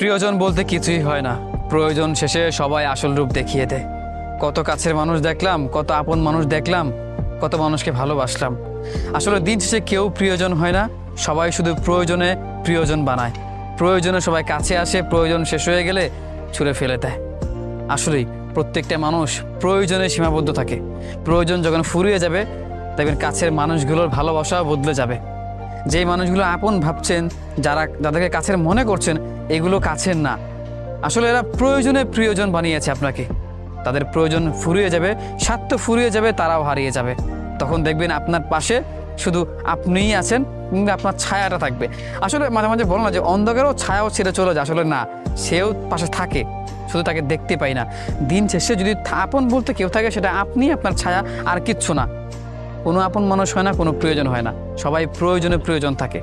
প্রিয়জন বলতে কিছুই হয় না, প্রয়োজন শেষে সবাই আসল রূপ দেখিয়ে দেয়। কত কাছের মানুষ দেখলাম, কত আপন মানুষ দেখলাম, কত মানুষকে ভালোবাসলাম। আসলে দিন শেষে কেউ প্রিয়জন হয় না, সবাই শুধু প্রয়োজনে প্রিয়জন বানায়। প্রয়োজনে সবাই কাছে আসে, প্রয়োজন শেষ হয়ে গেলে ছুঁড়ে ফেলে দেয়। আসলেই প্রত্যেকটা মানুষ প্রয়োজনে সীমাবদ্ধ থাকে। প্রয়োজন যখন ফুরিয়ে যাবে, দেখবেন কাছের মানুষগুলোর ভালোবাসাও বদলে যাবে। যেই মানুষগুলো আপন ভাবছেন, যাদেরকে কাছের মনে করছেন, এগুলো কাছের না। আসলে এরা প্রয়োজনে প্রিয়জন বানিয়েছে আপনাকে। তাদের প্রয়োজন ফুরিয়ে যাবে, স্বার্থ ফুরিয়ে যাবে, তারাও হারিয়ে যাবে। তখন দেখবেন আপনার পাশে শুধু আপনিই আছেন, কিংবা আপনার ছায়াটা থাকবে। আসলে মাঝে মাঝে বলো না যে অন্ধকারও ছায়াও ছেড়ে চলে যায়, আসলে না, সেও পাশে থাকে, শুধু তাকে দেখতে পাই না। দিন শেষে যদি আপন বলতে কেউ থাকে, সেটা আপনি, আপনার ছায়া, আর কিচ্ছু না। কোনো আপন মানুষ হয় না, কোনো প্রিয়জন হয় না, সবাই প্রয়োজনে প্রিয়জন থাকে।